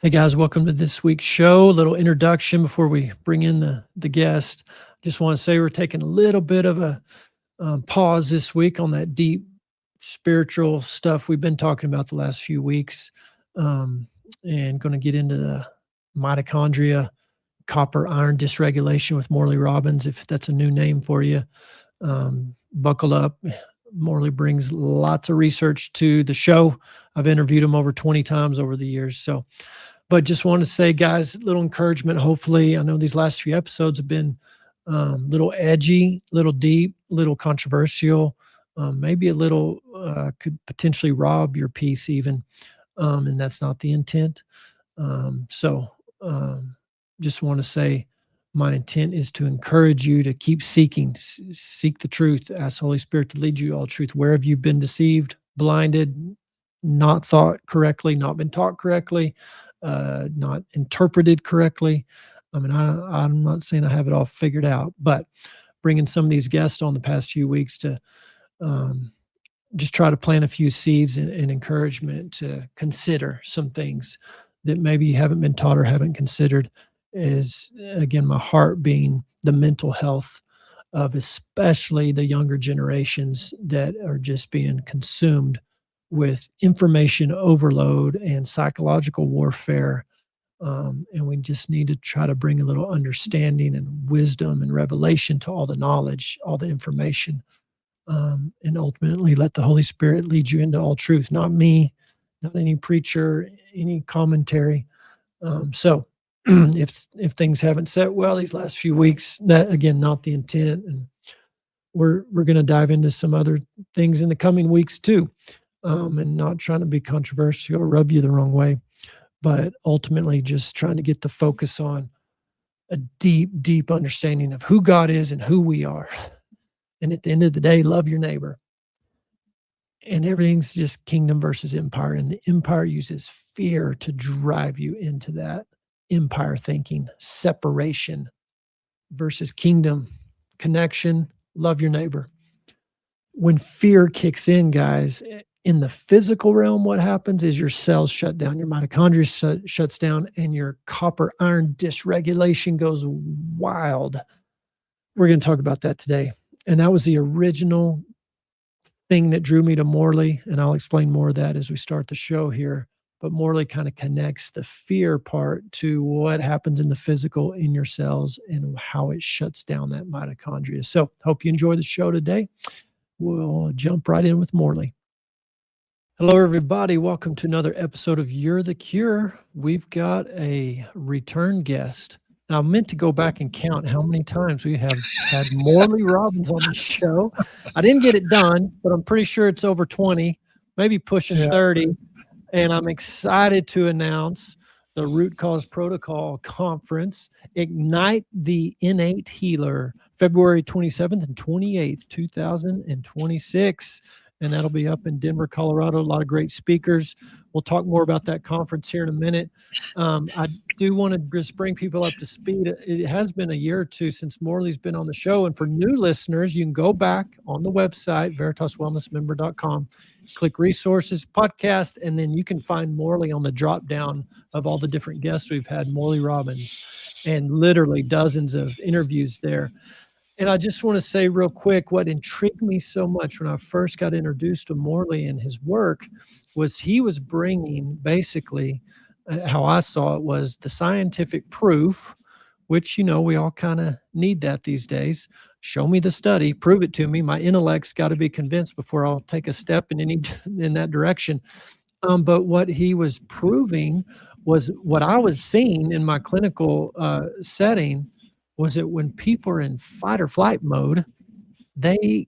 Hey guys, welcome to this week's show. A little introduction before we bring in the guest. Just want to say we're taking a little bit of a pause this week on that deep spiritual stuff we've been talking about the last few weeks, and going to get into the mitochondria, copper iron dysregulation with Morley Robbins, if that's a new name for you. Buckle up. Morley brings lots of research to the show. I've interviewed him over 20 times over the years. But just want to say, guys, little encouragement. Hopefully, I know these last few episodes have been little edgy, little deep, little controversial, maybe a little could potentially rob your peace even, and that's not the intent. Just want to say my intent is to encourage you to keep seeking, seek the truth, ask the Holy Spirit to lead you all truth. Where have you been deceived, blinded, not thought correctly, not been taught correctly, not interpreted correctly? I mean, I'm not saying I have it all figured out, but bringing some of these guests on the past few weeks to just try to plant a few seeds and encouragement to consider some things that maybe you haven't been taught or haven't considered. Is, again, my heart being the mental health of especially the younger generations that are just being consumed with information overload and psychological warfare. And we just need to try to bring a little understanding and wisdom and revelation to all the knowledge, all the information, and ultimately let the Holy Spirit lead you into all truth. Not me, not any preacher, any commentary. If things haven't set well these last few weeks, that, again, not the intent. And we're going to dive into some other things in the coming weeks too. And not trying to be controversial or rub you the wrong way, but ultimately just trying to get the focus on a deep, deep understanding of who God is and who we are. And at the end of the day, love your neighbor. And everything's just kingdom versus empire. And the empire uses fear to drive you into that empire thinking, separation versus kingdom, connection, love your neighbor. When fear kicks in, guys, in the physical realm, what happens is your cells shut down, your mitochondria shuts down, and your copper iron dysregulation goes wild. We're going to talk about that today. And that was the original thing that drew me to Morley, and I'll explain more of that as we start the show here. But Morley kind of connects the fear part to what happens in the physical in your cells and how it shuts down that mitochondria. So hope you enjoy the show today. We'll jump right in with Morley. Hello, everybody. Welcome to another episode of You're the Cure. We've got a return guest. Now, I meant to go back and count how many times we have had Morley Robbins on the show. I didn't get it done, but I'm pretty sure it's over 20, maybe pushing 30. And I'm excited to announce the Root Cause Protocol Conference, Ignite the Innate Healer, February 27th and 28th, 2026. And that'll be up in Denver, Colorado. A lot of great speakers. We'll talk more about that conference here in a minute. I do want to just bring people up to speed. It has been a year or two since Morley's been on the show. And for new listeners, you can go back on the website, veritaswellnessmember.com, click resources, podcast, and then you can find Morley on the drop down of all the different guests we've had, Morley Robbins, and literally dozens of interviews there. And I just want to say real quick, what intrigued me so much when I first got introduced to Morley and his work was he was bringing basically, how I saw it, was the scientific proof, which, we all kind of need that these days. Show me the study, prove it to me. My intellect's got to be convinced before I'll take a step in that direction. But what he was proving was what I was seeing in my clinical setting was that when people are in fight or flight mode, they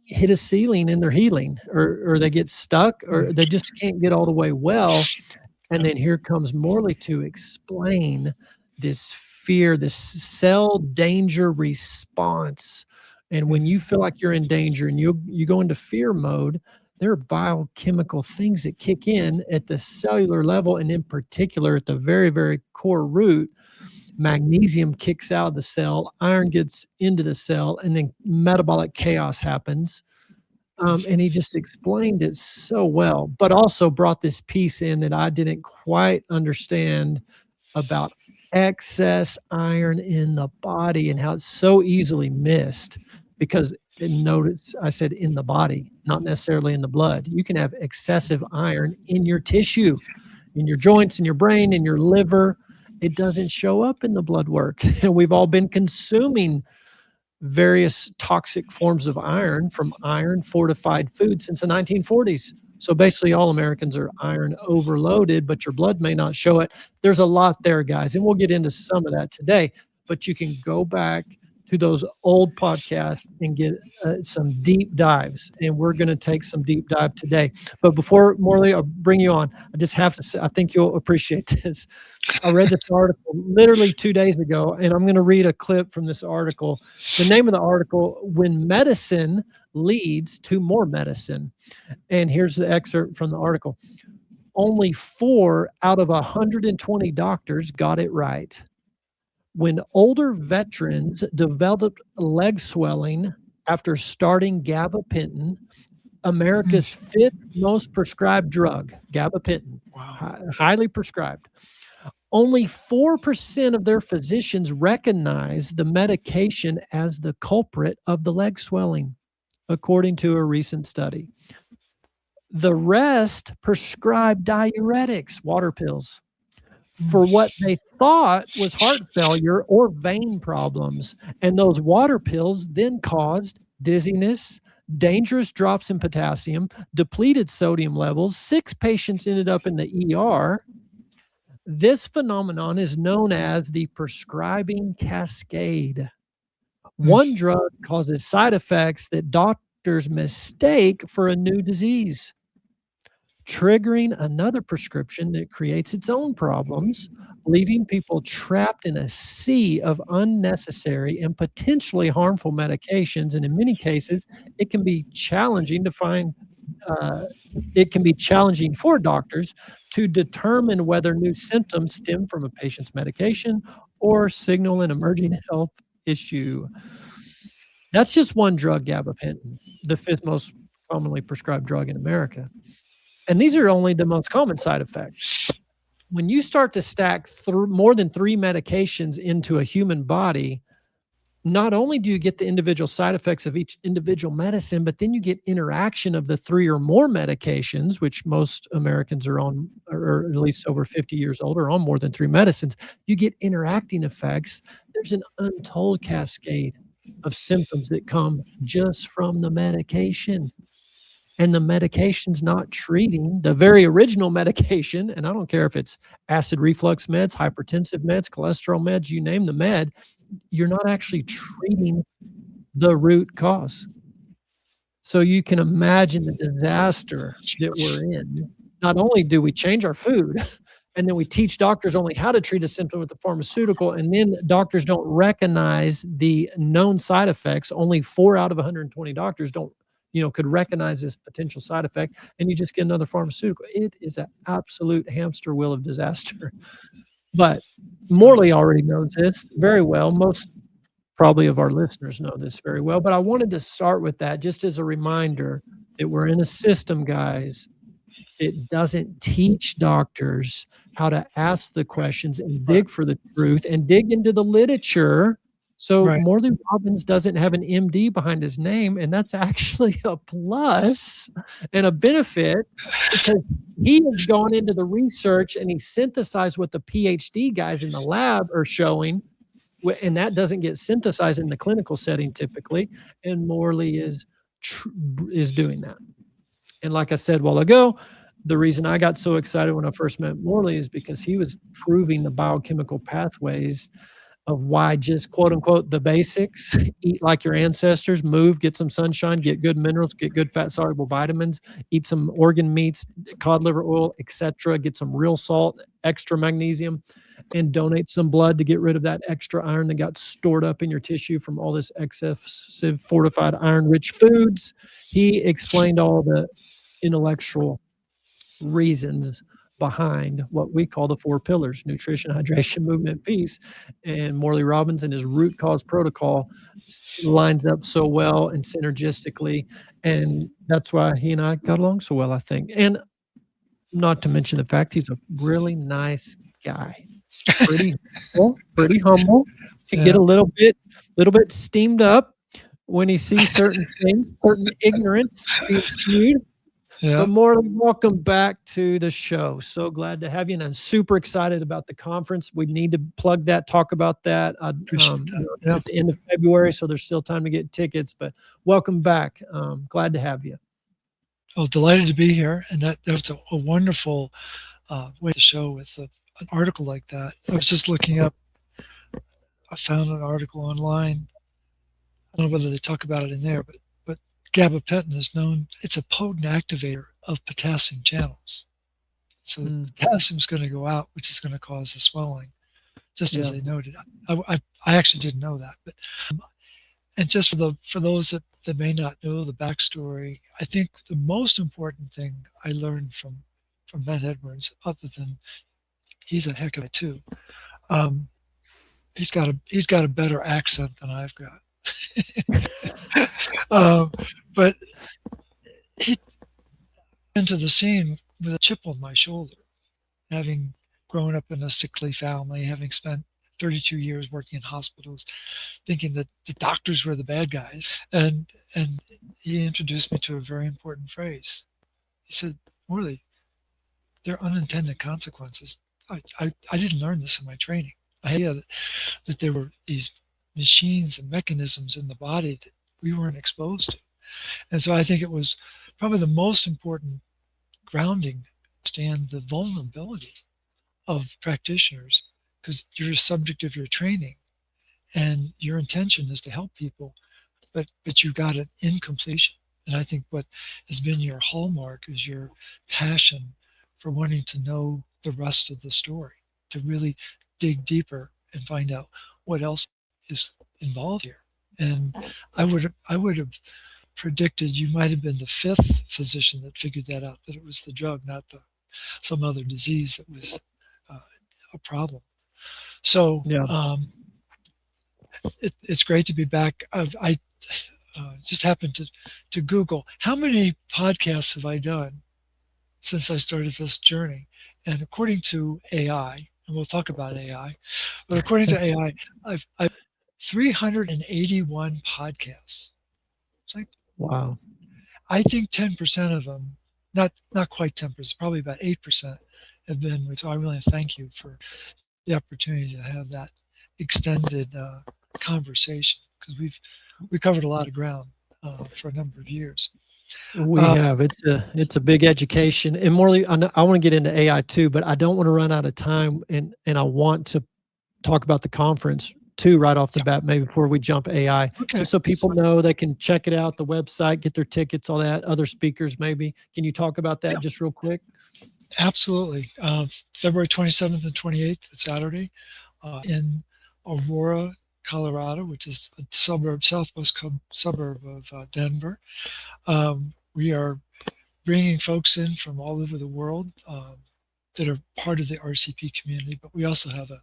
hit a ceiling in their healing, or they get stuck, or they just can't get all the way well. And then here comes Morley to explain this fear, this cell danger response. And when you feel like you're in danger and you go into fear mode, there are biochemical things that kick in at the cellular level, and in particular at the very, very core root. Magnesium kicks out of the cell, iron gets into the cell, and then metabolic chaos happens. And he just explained it so well, but also brought this piece in that I didn't quite understand about excess iron in the body and how it's so easily missed because notice I said in the body, not necessarily in the blood. You can have excessive iron in your tissue, in your joints, in your brain, in your liver. It doesn't show up in the blood work. And we've all been consuming various toxic forms of iron from iron fortified food since the 1940s. So basically all Americans are iron overloaded, but your blood may not show it. There's a lot there, guys, and we'll get into some of that today, but you can go back to those old podcasts and get some deep dives, and we're going to take some deep dive today. But before, Morley, I'll bring you on, I just have to say, I think you'll appreciate this. I read this article literally 2 days ago, and I'm going to read a clip from this article. The name of the article, When Medicine Leads to More Medicine. And here's the excerpt from the article. Only 4 out of 120 doctors got it right. When older veterans developed leg swelling after starting gabapentin, America's 5th most prescribed drug, gabapentin, highly prescribed, only 4% of their physicians recognize the medication as the culprit of the leg swelling, according to a recent study. The rest prescribed diuretics, water pills, for what they thought was heart failure or vein problems. And those water pills then caused dizziness, dangerous drops in potassium, depleted sodium levels. 6 patients ended up in the ER. This phenomenon is known as the prescribing cascade. One drug causes side effects that doctors mistake for a new disease, triggering another prescription that creates its own problems, leaving people trapped in a sea of unnecessary and potentially harmful medications. And in many cases, it can be challenging to find, it can be challenging for doctors to determine whether new symptoms stem from a patient's medication or signal an emerging health issue. That's just one drug, gabapentin, the 5th most commonly prescribed drug in America. And these are only the most common side effects. When you start to stack more than 3 medications into a human body, not only do you get the individual side effects of each individual medicine, but then you get interaction of the 3 or more medications, which most Americans are on, or at least over 50 years old, are on more than 3 medicines. You get interacting effects. There's an untold cascade of symptoms that come just from the medication. And the medication's not treating the very original medication, and I don't care if it's acid reflux meds, hypertensive meds, cholesterol meds, you name the med, you're not actually treating the root cause. So you can imagine the disaster that we're in. Not only do we change our food, and then we teach doctors only how to treat a symptom with the pharmaceutical, and then doctors don't recognize the known side effects. Only 4 out of 120 doctors could recognize this potential side effect, and you just get another pharmaceutical. It is an absolute hamster wheel of disaster. But Morley already knows this very well. Most probably of our listeners know this very well, but I wanted to start with that just as a reminder that we're in a system, guys. It doesn't teach doctors how to ask the questions and dig for the truth and dig into the literature. So Morley Robbins doesn't have an MD behind his name, and that's actually a plus and a benefit because he has gone into the research and he synthesized what the PhD guys in the lab are showing, and that doesn't get synthesized in the clinical setting typically, and Morley is doing that. And like I said a while ago, the reason I got so excited when I first met Morley is because he was proving the biochemical pathways of why just quote unquote the basics, eat like your ancestors, move, get some sunshine, get good minerals, get good fat soluble vitamins, eat some organ meats, cod liver oil, etc., get some real salt, extra magnesium, and donate some blood to get rid of that extra iron that got stored up in your tissue from all this excessive fortified iron rich foods. He explained all the intellectual reasons behind what we call the 4 pillars: nutrition, hydration, movement, peace. And Morley Robbins and his root cause protocol lines up so well and synergistically. And that's why he and I got along so well, I think. And not to mention the fact he's a really nice guy. Pretty humble, can get Yeah. a little bit steamed up when he sees certain things, certain ignorance being spewed. Yeah. But Morley, welcome back to the show. So glad to have you, and I'm super excited about the conference. We need to plug that, talk about that Appreciate that. Yeah. at the end of February, so there's still time to get tickets. But welcome back. Glad to have you. Well, delighted to be here, and that's a wonderful way to show with an article like that. I was just looking up. I found an article online. I don't know whether they talk about it in there, but gabapentin is known. It's a potent activator of potassium channels. So the potassium's going to go out, which is going to cause the swelling, just as they noted. I actually didn't know that, but and just for those that may not know the backstory, I think the most important thing I learned from Ben Edwards, other than he's a heck of a too, he's got a better accent than I've got. But he into the scene with a chip on my shoulder, having grown up in a sickly family, having spent 32 years working in hospitals, thinking that the doctors were the bad guys. And he introduced me to a very important phrase. He said, Morley, there are unintended consequences. I didn't learn this in my training. I knew that there were these machines and mechanisms in the body that we weren't exposed to. And so I think it was probably the most important grounding to understand the vulnerability of practitioners, because you're a subject of your training and your intention is to help people, but you got an incompletion. And I think what has been your hallmark is your passion for wanting to know the rest of the story, to really dig deeper and find out what else is involved here. And I would have predicted you might have been the 5th physician that figured that out, that it was the drug, not some other disease that was a problem. So it's great to be back. I just happened to Google how many podcasts have I done since I started this journey, and according to AI, and we'll talk about AI, but according to AI, I've 381 podcasts. It's like, wow. I think 10% of them, not quite 10%, probably about 8% have been with. So I really thank you for the opportunity to have that extended conversation, because we covered a lot of ground for a number of years. We have. It's a big education. And Morley, I want to get into AI too, but I don't want to run out of time, and I want to talk about the conference too right off the bat, maybe before we jump AI. Okay. Just so people know they can check it out, the website, get their tickets, all that, other speakers maybe. Can you talk about that just real quick? Absolutely. February 27th and 28th, it's Saturday, in Aurora, Colorado, which is a southwest suburb of Denver. We are bringing folks in from all over the world that are part of the RCP community, but we also have a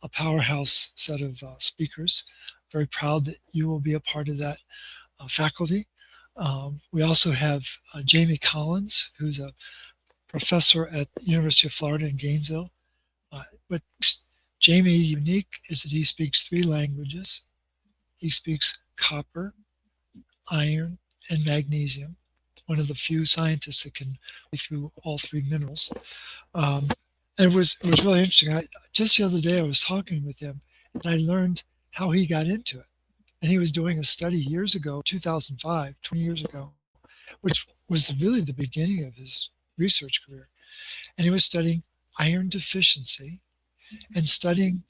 powerhouse set of speakers. Very proud that you will be a part of that faculty. We also have Jamie Collins, who's a professor at the University of Florida in Gainesville. What Jamie unique is that he speaks 3 languages. He speaks copper, iron, and magnesium. One of the few scientists that can go through all 3 minerals. And it was really interesting. Just the other day I was talking with him, and I learned how he got into it. And he was doing a study years ago, 2005, 20 years ago, which was really the beginning of his research career. And he was studying iron deficiency and studying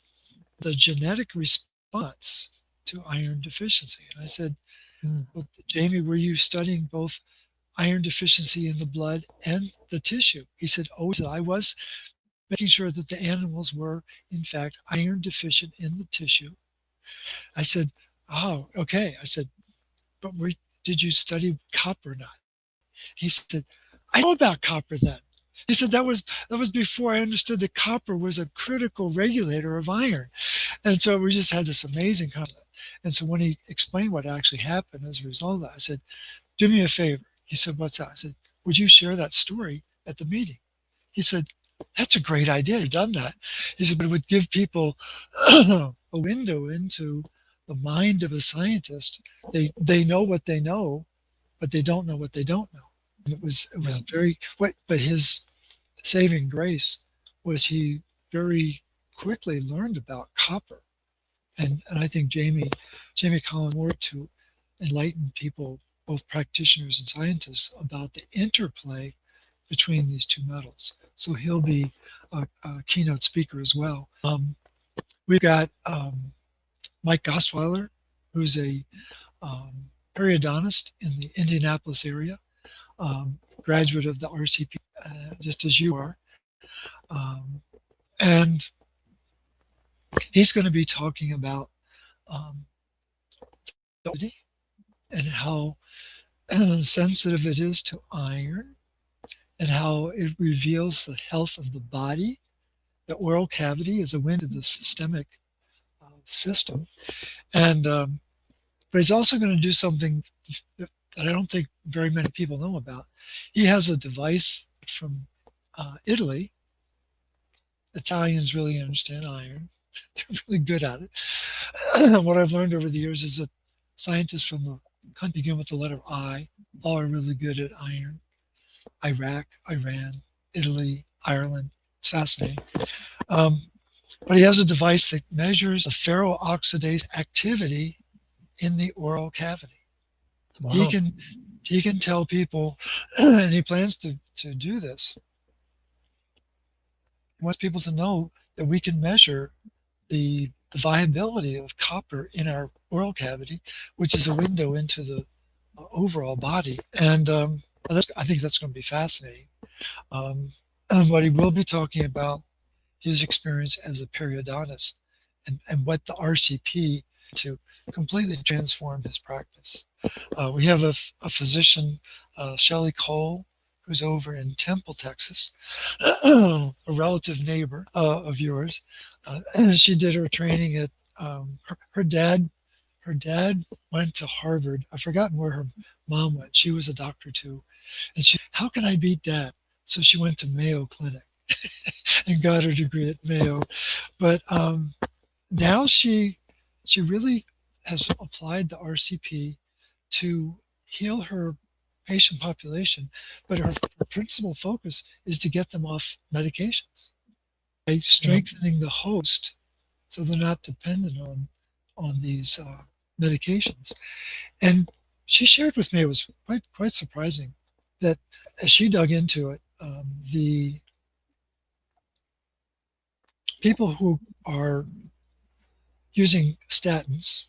the genetic response to iron deficiency. And I said, well, Jamie, were you studying both iron deficiency in the blood and the tissue? He said, oh, I was making sure that the animals were, in fact, iron deficient in the tissue. I said, oh, okay. I said, but did you study copper or not? He said, I know about copper then. He said that was before I understood that copper was a critical regulator of iron. And so we just had this amazing conversation. And so when he explained what actually happened as a result of that, I said, do me a favor. He said, what's that? I said, would you share that story at the meeting? He said, that's a great idea. You've done that. He said, but it would give people a window into the mind of a scientist. They know what they know, but they don't know what they don't know. And it was very but his saving grace was he very quickly learned about copper. And I think Jamie Collin worked to enlighten people, both practitioners and scientists, about the interplay between these two metals. So he'll be a keynote speaker as well. We've got Mike Gosweiler, who's a periodontist in the Indianapolis area, graduate of the RCP, just as you are. And he's going to be talking about and how sensitive it is to iron, and how it reveals the health of the body. The oral cavity is a window to the systemic system. And but he's also going to do something that I don't think very many people know about. He has a device from Italy. Italians really understand iron. They're really good at it. What I've learned over the years is that scientists from the country begin with the letter I all are really good at iron. Iraq, Iran, Italy, Ireland. It's fascinating. But he has a device that measures the ferroxidase activity in the oral cavity. Wow. He can tell people, and he plans to do this. He wants people to know that we can measure the viability of copper in our oral cavity, which is a window into the overall body. And I think that's going to be fascinating. But he will be talking about his experience as a periodontist and what the RCP to completely transform his practice. We have a physician, Shelley Cole, who's over in Temple, Texas, a relative neighbor of yours. She did her training at her dad. Her dad went to Harvard. I've forgotten where her mom went. She was a doctor too. And she, how can I beat dad? So she went to Mayo Clinic and got her degree at Mayo. But now she really has applied the RCP to heal her patient population, but her principal focus is to get them off medications by strengthening the host so they're not dependent on these medications. And she shared with me, it was quite surprising that as she dug into it, the people who are using statins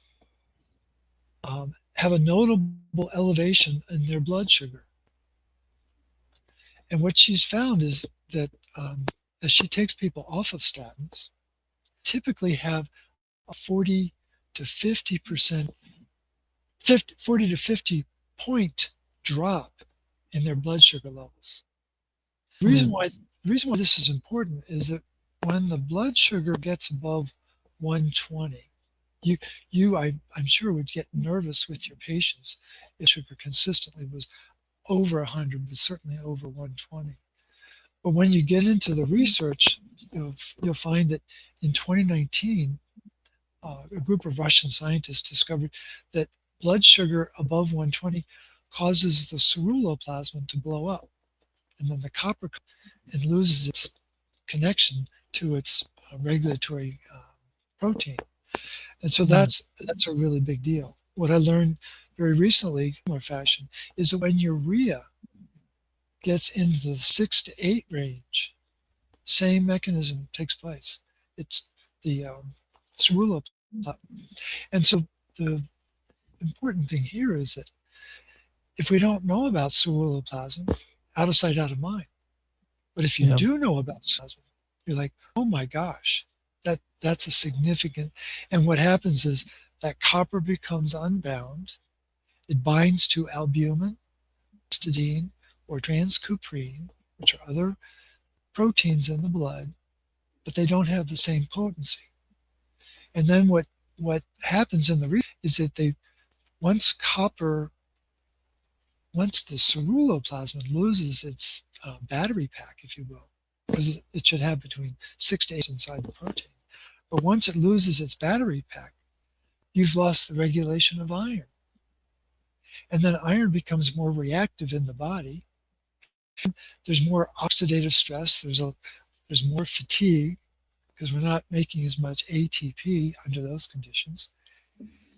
have a notable elevation in their blood sugar. And what she's found is that as she takes people off of statins, typically have a 40 to 50% 40 to 50 point drop in their blood sugar levels. The reason why this is important is that when the blood sugar gets above 120, I'm sure would get nervous with your patients if sugar consistently was over 100, but certainly over 120. But when you get into the research, you'll find that in 2019, a group of Russian scientists discovered that blood sugar above 120 causes the ceruloplasmin to blow up, and then the copper and loses its connection to its regulatory protein. And so that's a really big deal. What I learned very recently, in more fashion, is that when urea gets into the 6 to 8 range, same mechanism takes place. It's the ceruloplasmin. And so the important thing here is that if we don't know about ceruloplasmin, out of sight, out of mind. But if you do know about ceruloplasmin, you're like, oh my gosh, that's a significant. And what happens is that copper becomes unbound. It binds to albumin, histidine, or transcuprine, which are other proteins in the blood, but they don't have the same potency. And then what happens in the is that once copper, once the ceruloplasmin loses its battery pack, if you will, because it should have between 6 to 8 inside the protein. But once it loses its battery pack, you've lost the regulation of iron. And then iron becomes more reactive in the body. There's more oxidative stress. There's more fatigue because we're not making as much ATP under those conditions.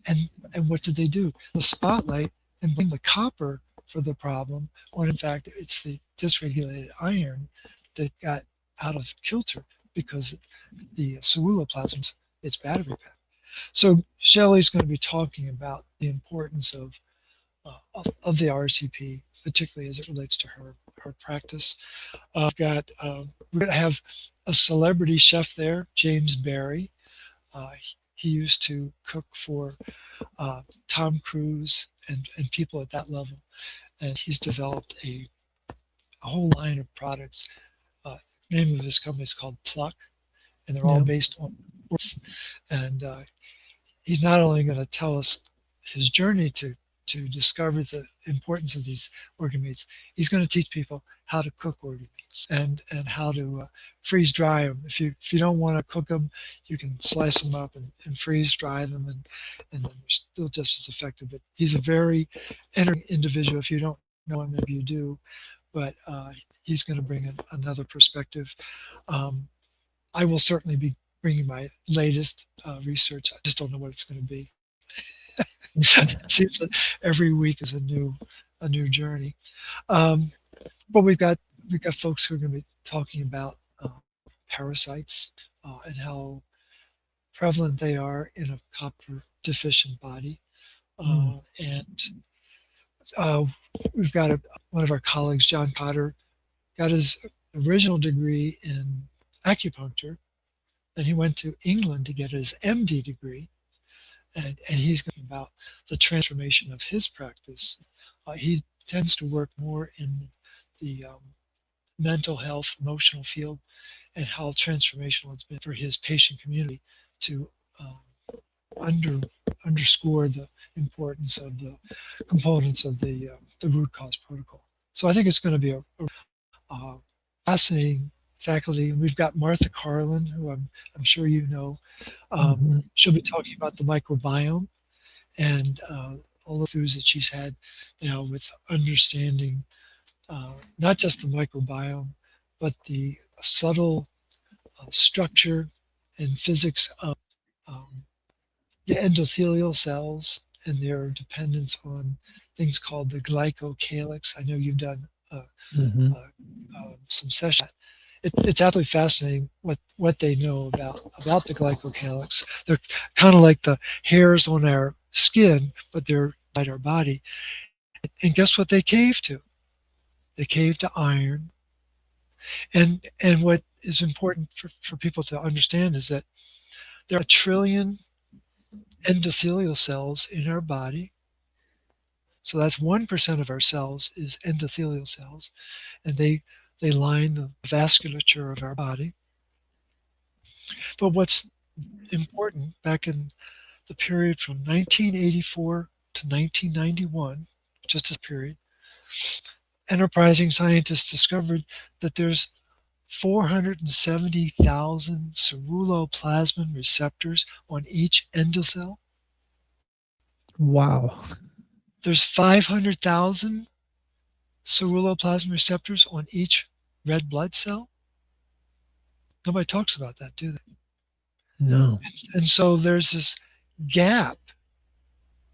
And what did they do? The spotlight and blame the copper for the problem, when in fact it's the dysregulated iron that got out of kilter because the ceruloplasmin's its battery pack. So Shelley's going to be talking about the importance of the RCP, particularly as it relates to her practice. We're going to have a celebrity chef there, James Barry. He used to cook for Tom Cruise and people at that level, and he's developed a whole line of products. Name of his company is called Pluck, and they're all based on sports. And he's not only going to tell us his journey to discover the importance of these organ meats, he's going to teach people how to cook organ meats and how to freeze dry them. If you don't want to cook them, you can slice them up and freeze dry them, and then they're still just as effective. But he's a very interesting individual. If you don't know him, maybe you do, but he's going to bring in another perspective. I will certainly be bringing my latest research. I just don't know what it's going to be. It seems that every week is a new journey. But we've got folks who are going to be talking about parasites and how prevalent they are in a copper deficient body. And we've got one of our colleagues, John Cotter, got his original degree in acupuncture. Then he went to England to get his MD degree. And he's going about the transformation of his practice. He tends to work more in the mental health, emotional field, and how transformational it's been for his patient community to underscore the importance of the components of the root cause protocol. So I think it's going to be a fascinating faculty. And we've got Martha Carlin, who I'm sure you know. She'll be talking about the microbiome and all the throughs that she's had now with understanding not just the microbiome, but the subtle structure and physics of the endothelial cells and their dependence on things called the glycocalyx. I know you've done some sessions. It's absolutely fascinating what they know about the glycocalyx. They're kind of like the hairs on our skin, but they're inside our body. And guess what they cave to? They cave to iron. And what is important for people to understand is that there are 1 trillion endothelial cells in our body. So that's 1% of our cells is endothelial cells, and they line the vasculature of our body. But what's important, back in the period from 1984 to 1991, just this period, enterprising scientists discovered that there's 470,000 ceruloplasmin receptors on each endocell. Wow. There's 500,000 ceruloplasmin receptors on each red blood cell. Nobody talks about that, do they? No. And so there's this gap.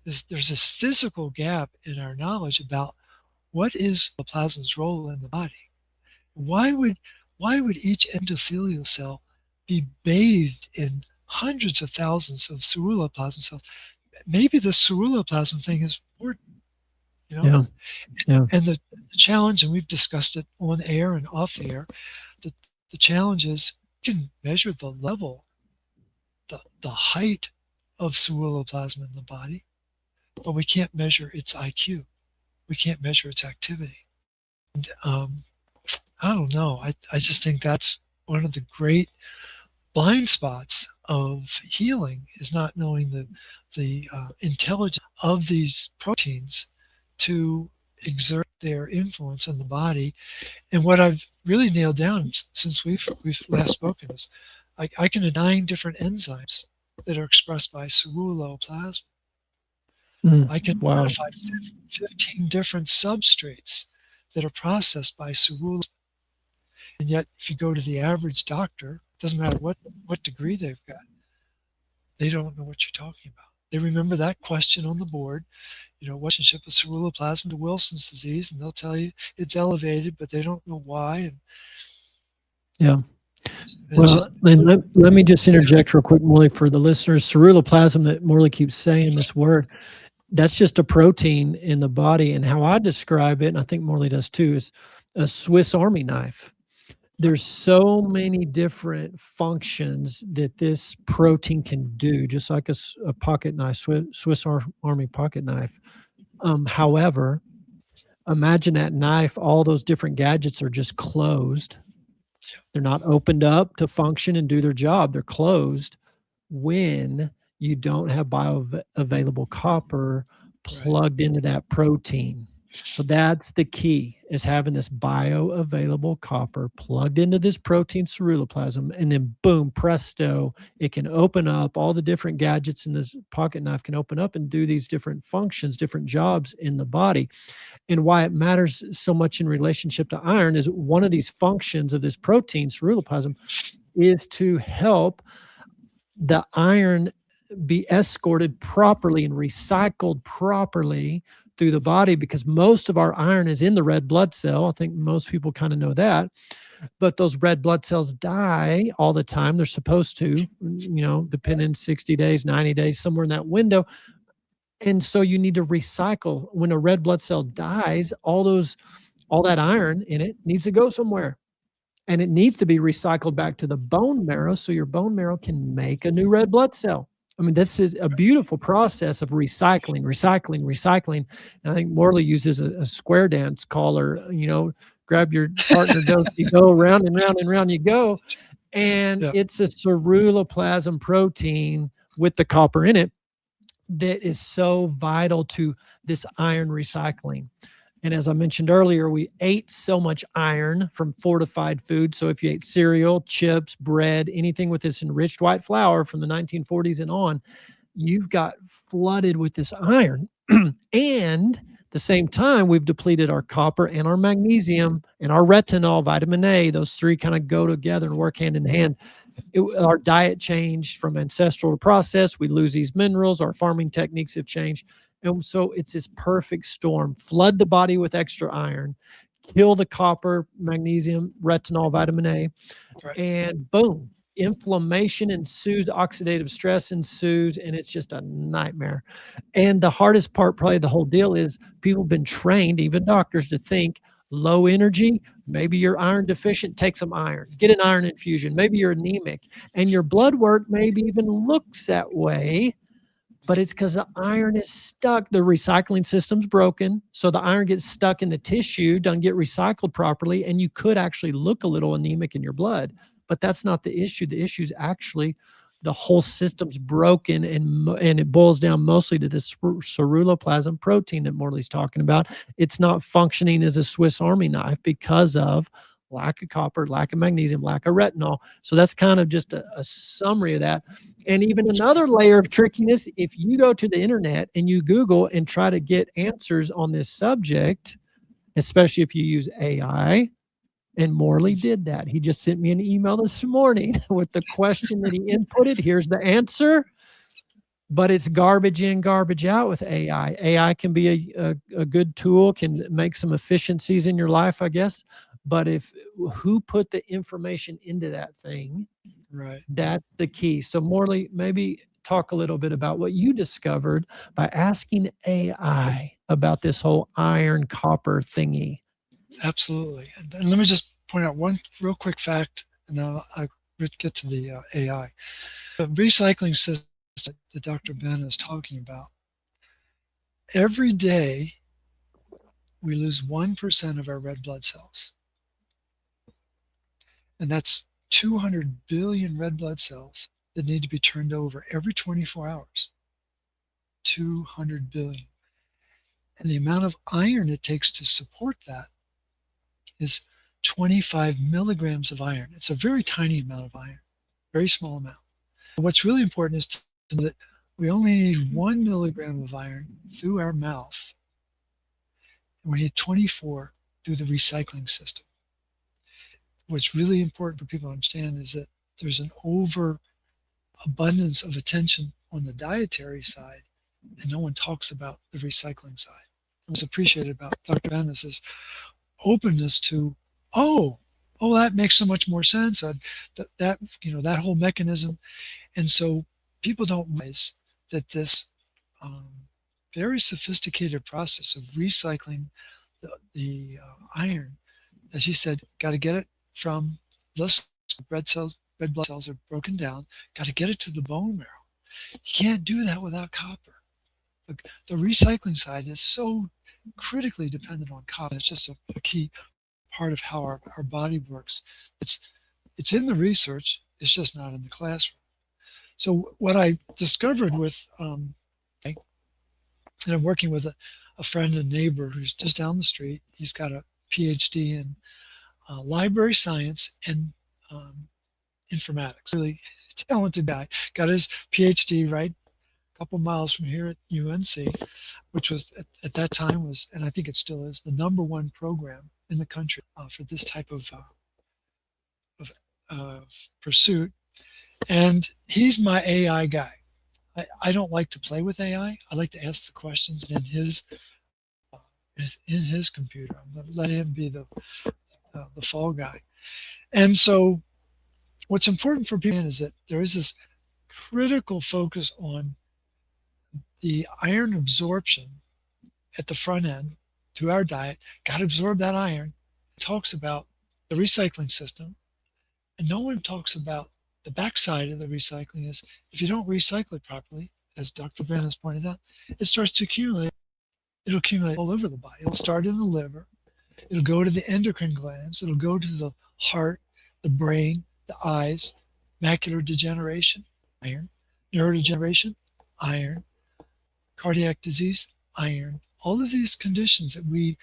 There's this physical gap in our knowledge about what is the plasma's role in the body. Why would each endothelial cell be bathed in hundreds of thousands of ceruloplasmin cells? Maybe the ceruloplasmin thing is important, you know? Yeah. And the challenge, and we've discussed it on air and off the air, the challenge is you can measure the level, the height of ceruloplasmin in the body, but we can't measure its IQ. We can't measure its activity. And I don't know. I just think that's one of the great blind spots of healing is not knowing the intelligence of these proteins to exert their influence on the body. And what I've really nailed down since we've last spoken is I can know 9 different enzymes that are expressed by ceruloplasmin. I can Wow. identify 15 different substrates that are processed by ceruloplasmin. And yet, if you go to the average doctor, it doesn't matter what degree they've got, they don't know what you're talking about. They remember that question on the board, what relationship of ceruloplasmin to Wilson's disease, and they'll tell you it's elevated, but they don't know why. And Yeah. it's Well, just, and let me just interject real quick, Morley, for the listeners. Ceruloplasmin, that Morley keeps saying this word, that's just a protein in the body. And how I describe it, and I think Morley does too, is a Swiss Army knife. There's so many different functions that this protein can do, just like a pocket knife, Swiss Army pocket knife. However, imagine that knife, all those different gadgets are just closed. They're not opened up to function and do their job. They're closed when you don't have bioavailable copper right, plugged into that protein. So that's the key, is having this bioavailable copper plugged into this protein ceruloplasmin, and then boom, presto, it can open up. All the different gadgets in this pocket knife can open up and do these different functions, different jobs in the body. And why it matters so much in relationship to iron is one of these functions of this protein ceruloplasmin is to help the iron be escorted properly and recycled properly through the body, because most of our iron is in the red blood cell. I think most people kind of know that. But those red blood cells die all the time. They're supposed to, depending 60 days, 90 days, somewhere in that window. And so you need to recycle. When a red blood cell dies, all that iron in it needs to go somewhere. And it needs to be recycled back to the bone marrow so your bone marrow can make a new red blood cell. I mean, this is a beautiful process of recycling, recycling, recycling. And I think Morley uses a square dance caller, grab your partner, you go round and round and round you go. And yeah, it's a ceruloplasmin protein with the copper in it that is so vital to this iron recycling. And as I mentioned earlier, we ate so much iron from fortified food. So if you ate cereal, chips, bread, anything with this enriched white flour from the 1940s and on, you've got flooded with this iron. And at the same time, we've depleted our copper and our magnesium and our retinol, vitamin A. Those three kind of go together and work hand in hand. Our diet changed from ancestral to processed. We lose these minerals. Our farming techniques have changed. And so it's this perfect storm. Flood the body with extra iron, kill the copper, magnesium, retinol, vitamin A, right, and boom, inflammation ensues, oxidative stress ensues, and it's just a nightmare. And the hardest part, probably the whole deal, is people have been trained, even doctors, to think low energy, maybe you're iron deficient, take some iron, get an iron infusion. Maybe you're anemic, and your blood work maybe even looks that way, but it's because the iron is stuck. The recycling system's broken. So the iron gets stuck in the tissue, doesn't get recycled properly, and you could actually look a little anemic in your blood. But that's not the issue. The issue is actually the whole system's broken, and it boils down mostly to this ceruloplasmin protein that Morley's talking about. It's not functioning as a Swiss Army knife because of lack of copper, lack of magnesium, lack of retinol. So that's kind of just a summary of that. And even another layer of trickiness, if you go to the internet and you Google and try to get answers on this subject, especially if you use AI, and Morley did that. He just sent me an email this morning with the question that he inputted. Here's the answer, but it's garbage in, garbage out with AI. AI can be a good tool, can make some efficiencies in your life, I guess. But who put the information into that thing, right. that's the key. So Morley, maybe talk a little bit about what you discovered by asking AI about this whole iron copper thingy. Absolutely. And let me just point out one real quick fact, and then I'll get to the AI. The recycling system that Dr. Ben is talking about, every day we lose 1% of our red blood cells. And that's 200 billion red blood cells that need to be turned over every 24 hours. 200 billion. And the amount of iron it takes to support that is 25 milligrams of iron. It's a very tiny amount of iron, very small amount. What's really important is to know that we only need 1 milligram of iron through our mouth, and we need 24 through the recycling system. What's really important for people to understand is that there's an overabundance of attention on the dietary side, and no one talks about the recycling side. What's appreciated about Dr. Bennis's openness to, that makes so much more sense. That whole mechanism, and so people don't realize that this very sophisticated process of recycling the iron, as you said, got to get it from the red blood cells are broken down, got to get it to the bone marrow. You can't do that without copper. The recycling side is so critically dependent on copper. It's just a key part of how our body works. It's in the research, it's just not in the classroom. So what I discovered with, and I'm working with a friend and neighbor who's just down the street. He's got a PhD in library science and informatics. Really talented guy. Got his PhD right a couple miles from here at UNC, which was at that time was, and I think it still is, the #1 program in the country for this type of pursuit. And he's my AI guy. I don't like to play with AI. I like to ask the questions in his computer. I'm going to let him be the fall guy. And so what's important for people is that there is this critical focus on the iron absorption at the front end through our diet. Got to absorb that iron. It talks about the recycling system, and no one talks about the backside of the recycling is if you don't recycle it properly, as Dr. Ben has pointed out, it starts to accumulate. It'll accumulate all over the body. It'll start in the liver. It'll go to the endocrine glands. It'll go to the heart, the brain, the eyes, macular degeneration, iron, neurodegeneration, iron, cardiac disease, iron. All of these conditions that we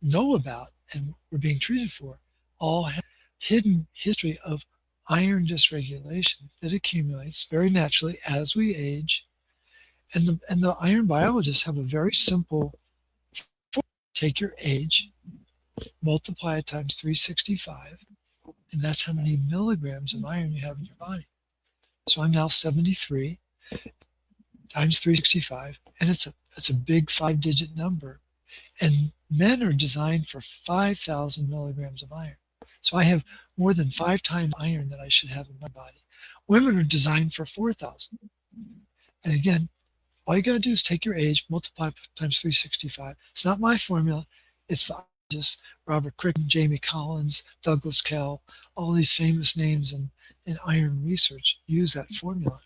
know about and we're being treated for all have hidden history of iron dysregulation that accumulates very naturally as we age. And the iron biologists have a very simple formula. Take your age, multiply it times 365, and that's how many milligrams of iron you have in your body. So I'm now 73 times 365, and it's a big 5-digit number. And men are designed for 5,000 milligrams of iron. So I have more than 5 times iron that I should have in my body. Women are designed for 4,000. And again, all you got to do is take your age, multiply times 365. It's not my formula. It's the just Robert Crick, Jamie Collins, Douglas Kell, all these famous names in iron research use that formula,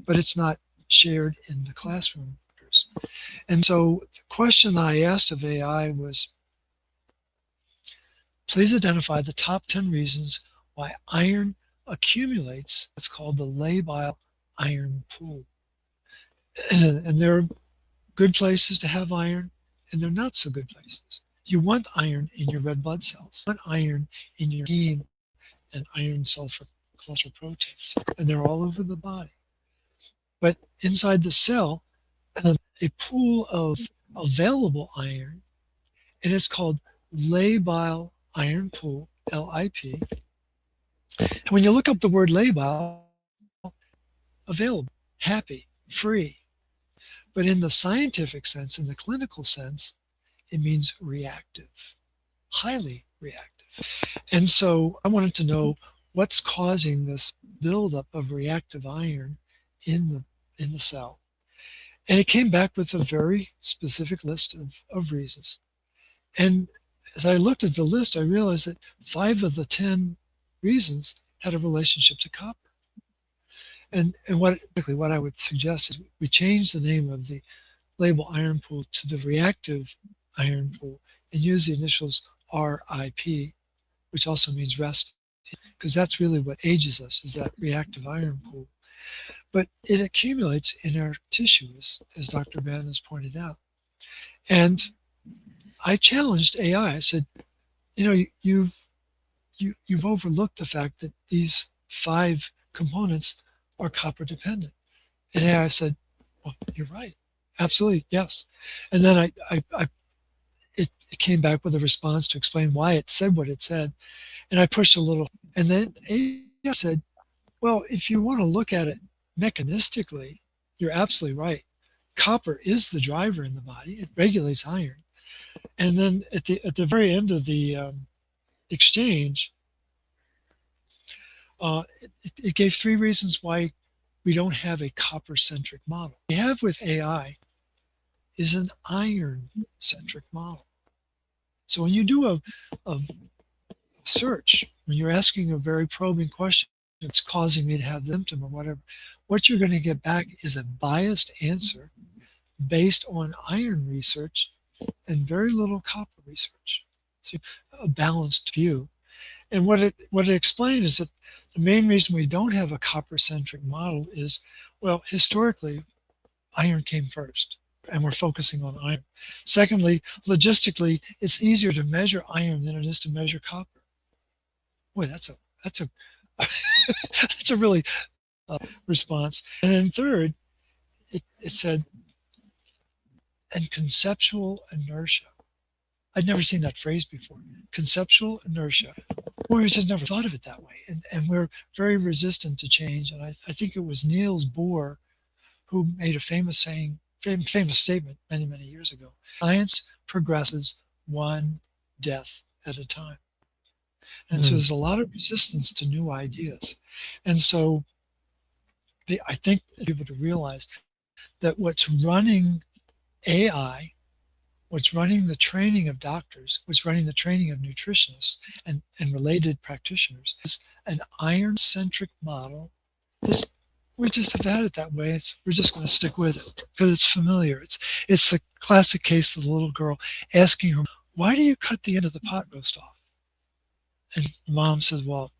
but it's not shared in the classroom. And so the question that I asked of AI was, please identify the top 10 reasons why iron accumulates what's called the labile iron pool. And there are good places to have iron, and there are not so good places. You want iron in your red blood cells, you want iron in your heme and iron sulfur cholesterol proteins, and they're all over the body. But inside the cell, a pool of available iron, and it's called labile iron pool, LIP. And when you look up the word labile, available, happy, free. But in the scientific sense, in the clinical sense, it means reactive, highly reactive. And so I wanted to know what's causing this buildup of reactive iron in the cell. And it came back with a very specific list of reasons. And as I looked at the list, I realized that 5 of the 10 reasons had a relationship to copper. And what I would suggest is we change the name of the labile iron pool to the reactive iron pool and use the initials RIP, which also means rest because that's really what ages us, is that reactive iron pool. But it accumulates in our tissue, as Dr. Mann has pointed out. And I challenged AI. I said, you've overlooked the fact that these 5 components are copper dependent. And AI said, well, you're right. Absolutely, yes. And then it came back with a response to explain why it said what it said. And I pushed a little. And then AI said, well, if you want to look at it mechanistically, you're absolutely right. Copper is the driver in the body. It regulates iron. And then at the very end of the exchange, it gave 3 reasons why we don't have a copper-centric model. What we have with AI is an iron-centric model. So when you do a search, when you're asking a very probing question, it's causing me to have the symptom or whatever, what you're going to get back is a biased answer based on iron research and very little copper research. So a balanced view. And what it explained is that the main reason we don't have a copper-centric model is, well, historically, iron came first, and we're focusing on iron. Secondly, logistically, it's easier to measure iron than it is to measure copper. Boy, that's a that's a really response. And then third, it said, and conceptual inertia. I'd never seen that phrase before. Conceptual inertia. We just never thought of it that way. And we're very resistant to change. And I think it was Niels Bohr who made a famous statement many, many years ago. Science progresses one death at a time. And so there's a lot of resistance to new ideas. And so I think people to realize that what's running AI, what's running the training of doctors, what's running the training of nutritionists and related practitioners is an iron-centric model. We just have had it that way. We're just going to stick with it because it's familiar. It's the classic case of the little girl asking her, why do you cut the end of the pot roast off? And mom says, well,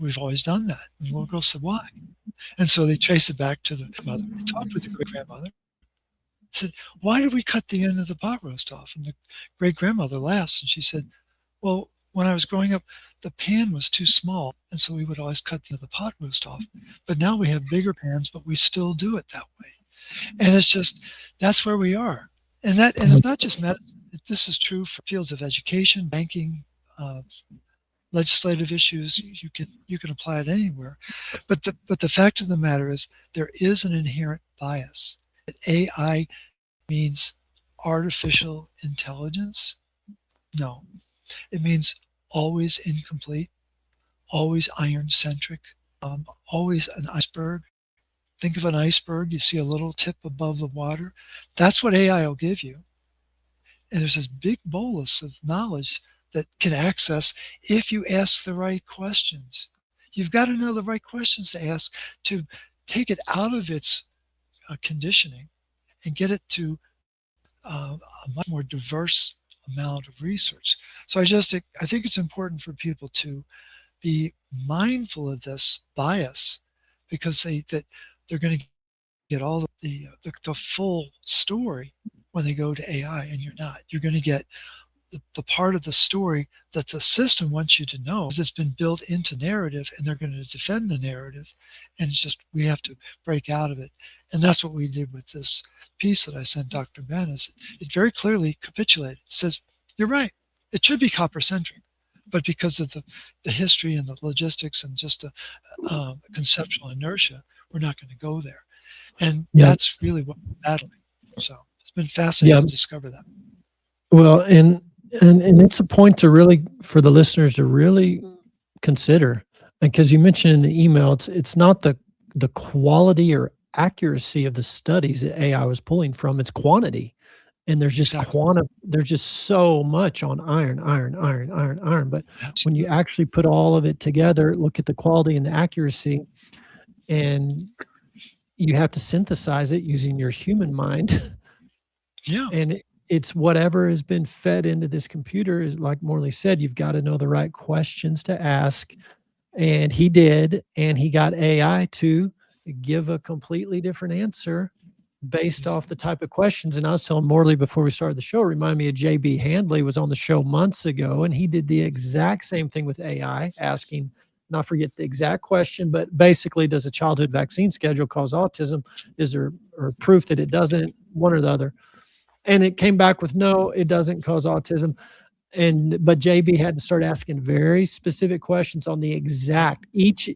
we've always done that. And the little girl said, why? And so they trace it back to the mother. They talked with the great-grandmother. Said, why do we cut the end of the pot roast off? And the great-grandmother laughs, and she said, well, when I was growing up, the pan was too small, and so we would always cut the end of the pot roast off. But now we have bigger pans, but we still do it that way. And it's just, that's where we are. And it's not just medicine. This is true for fields of education, banking, legislative issues. You can apply it anywhere. But the fact of the matter is there is an inherent bias. AI means artificial intelligence? No. It means always incomplete, always iron-centric, always an iceberg. Think of an iceberg. You see a little tip above the water. That's what AI will give you. And there's this big bolus of knowledge that can access if you ask the right questions. You've got to know the right questions to ask to take it out of its conditioning and get it to a much more diverse amount of research. So I think it's important for people to be mindful of this bias because they're going to get all the full story when they go to AI, and you're not. You're going to get the part of the story that the system wants you to know, because it's been built into narrative, and they're going to defend the narrative, and it's just we have to break out of it. And that's what we did with this piece that I sent Dr. Ben. It very clearly capitulated. It says, you're right, it should be copper-centric, but because of the history and the logistics and just the conceptual inertia, we're not going to go there. And that's really what we're battling. So it's been fascinating to discover that. Well, and it's a point to really, for the listeners to really consider, because you mentioned in the email, it's not the quality or accuracy of the studies that AI was pulling from, it's quantity. And there's just there's just so much on iron. But when you actually put all of it together, look at the quality and the accuracy, and you have to synthesize it using your human mind. Yeah. And it's whatever has been fed into this computer. Is like Morley said, you've got to know the right questions to ask. And he did, and he got AI to give a completely different answer based off the type of questions. And I was telling Morley before we started the show, remind me of JB Handley was on the show months ago, and he did the exact same thing with AI, asking, and I forget the exact question, but basically, does a childhood vaccine schedule cause autism? Is there or proof that it doesn't? One or the other. And it came back with no, it doesn't cause autism. But JB had to start asking very specific questions on the exact each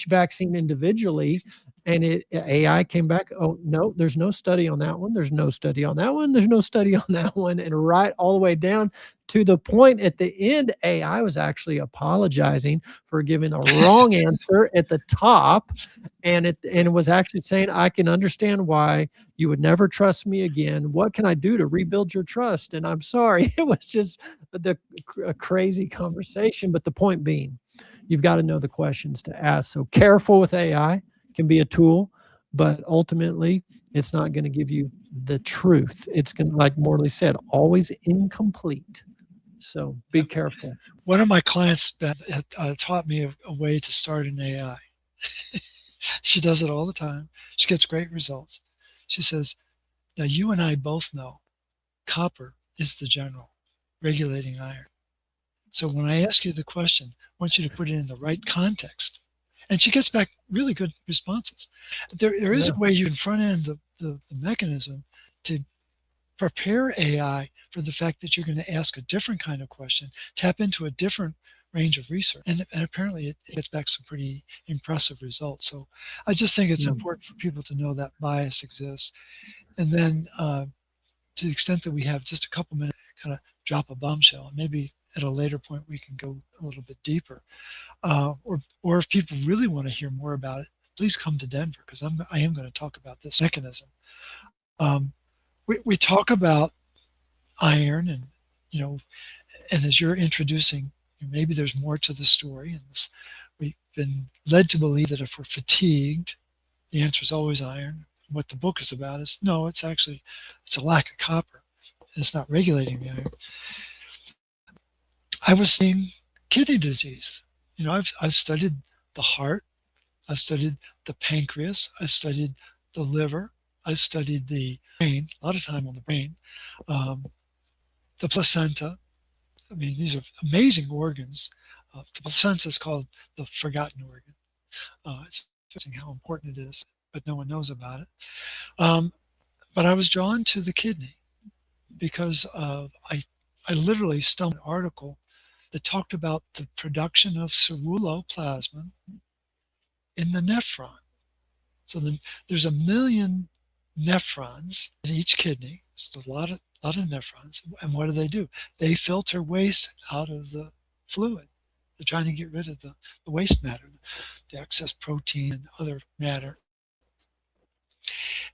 vaccine individually, and AI came back, oh no, there's no study on that one, there's no study on that one, there's no study on that one, and right all the way down to the point at the end, AI was actually apologizing for giving a wrong answer at the top, and it was actually saying, I can understand why you would never trust me again. What can I do to rebuild your trust? And I'm sorry, it was just a crazy conversation. But the point being, you've got to know the questions to ask. So careful with AI, can be a tool, but ultimately it's not going to give you the truth. It's going to, like Morley said, always incomplete. So be careful. One of my clients taught me a way to start an AI. She does it all the time. She gets great results. She says, now you and I both know copper is the general regulating iron. So when I ask you the question, I want you to put it in the right context. And she gets back really good responses. There is a way you can front end the mechanism to prepare AI for the fact that you're going to ask a different kind of question, tap into a different range of research. And apparently it gets back some pretty impressive results. So I just think it's important for people to know that bias exists. And then to the extent that we have just a couple minutes, kind of drop a bombshell. And maybe at a later point we can go a little bit deeper. Or if people really want to hear more about it, please come to Denver, because I am going to talk about this mechanism. We talk about iron, and and as you're introducing, maybe there's more to the story. And we've been led to believe that if we're fatigued, the answer is always iron. What the book is about is no, it's a lack of copper, and it's not regulating the iron. I was seeing kidney disease. I've studied the heart, I've studied the pancreas, I've studied the liver, I've studied the brain, a lot of time on the brain, the placenta. I mean, these are amazing organs. The placenta is called the forgotten organ. It's interesting how important it is, but no one knows about it. But I was drawn to the kidney because I literally stumbled on an article that talked about the production of ceruloplasmin in the nephron. So there's 1 million nephrons in each kidney. So a lot of nephrons. And what do? They filter waste out of the fluid. They're trying to get rid of the waste matter, the excess protein and other matter.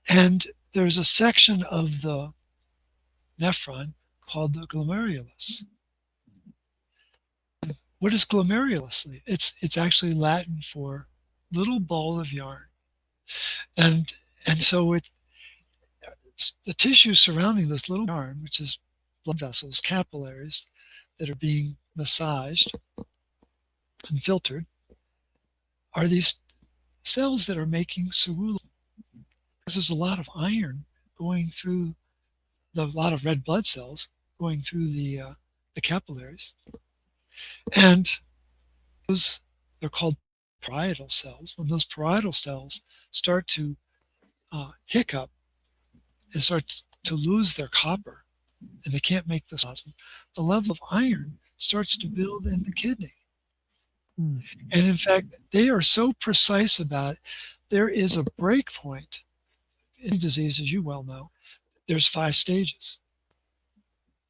And there's a section of the nephron called the glomerulus. What is glomerulus? It's actually Latin for little ball of yarn. And so it's the tissue surrounding this little yarn, which is blood vessels, capillaries that are being massaged and filtered, are these cells that are making ceruloplasmin. Because there's a lot of iron going through a lot of red blood cells going through the capillaries. And they're called parietal cells. When those parietal cells start to hiccup and start to lose their copper, and they can't make this plasma, the level of iron starts to build in the kidney. And in fact, they are so precise about it. There is a break point in disease, as you well know. There's 5 stages.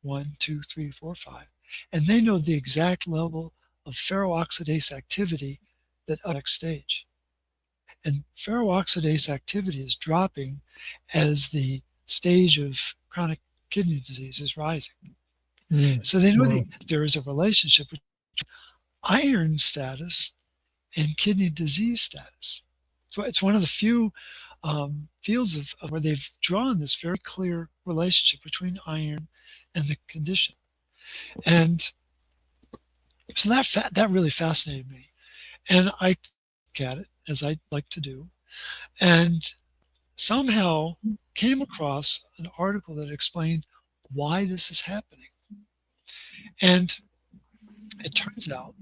1, 2, 3, 4, 5. And they know the exact level of ferroxidase activity that next stage. And ferroxidase activity is dropping as the stage of chronic kidney disease is rising. So they know that there is a relationship between iron status and kidney disease status. So it's one of the few fields of where they've drawn this very clear relationship between iron and the condition. And so that really fascinated me. And I look at it, as I like to do, and somehow came across an article that explained why this is happening. And it turns out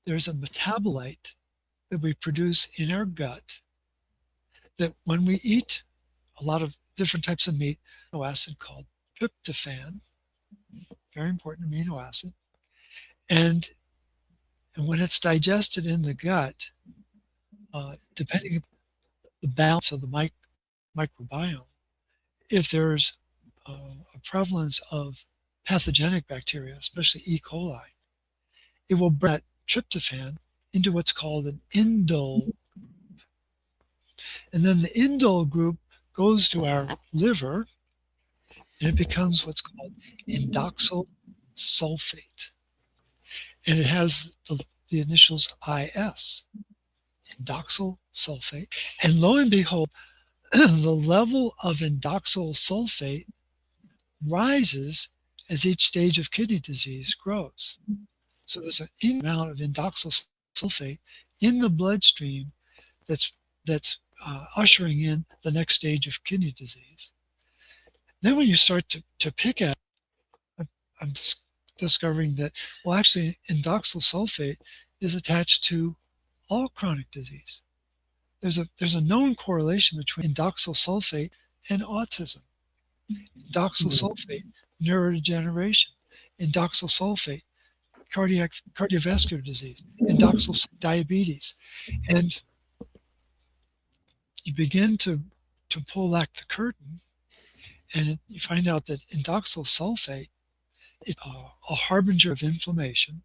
there's a metabolite that we produce in our gut that when we eat a lot of different types of meat, amino acid called tryptophan, very important amino acid, and when it's digested in the gut, depending on the balance of the microbiome, if there's a prevalence of pathogenic bacteria, especially E. coli, it will bring that tryptophan into what's called an indole. And then the indole group goes to our liver and it becomes what's called indoxyl sulfate. And it has the initials IS, indoxyl sulfate. And lo and behold, the level of indoxyl sulfate rises as each stage of kidney disease grows. So there's an amount of indoxyl sulfate in the bloodstream that's ushering in the next stage of kidney disease. Then when you start to pick at it, I'm discovering that, well, actually, indoxyl sulfate is attached to all chronic disease. There's a known correlation between indoxyl sulfate and autism. Indoxyl sulfate, neurodegeneration. Indoxyl sulfate, cardiovascular disease. Indoxyl sulfate, diabetes. And you begin to pull back the curtain, and you find out that indoxyl sulfate is a harbinger of inflammation.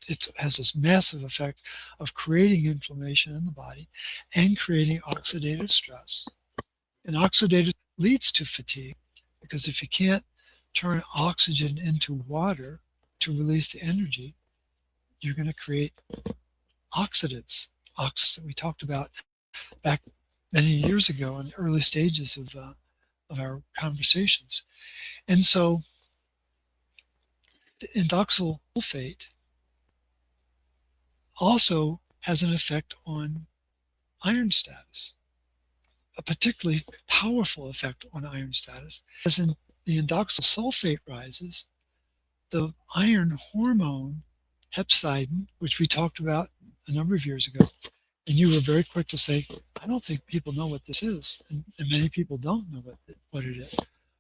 It has this massive effect of creating inflammation in the body and creating oxidative stress. And oxidative leads to fatigue, because if you can't turn oxygen into water to release the energy, you're going to create oxidants that we talked about back many years ago in the early stages of our conversations. And so the indoxyl sulfate also has an effect on iron status, a particularly powerful effect on iron status. As in the indoxyl sulfate rises, the iron hormone hepcidin, which we talked about a number of years ago, and you were very quick to say, I don't think people know what this is. And many people don't know what it is.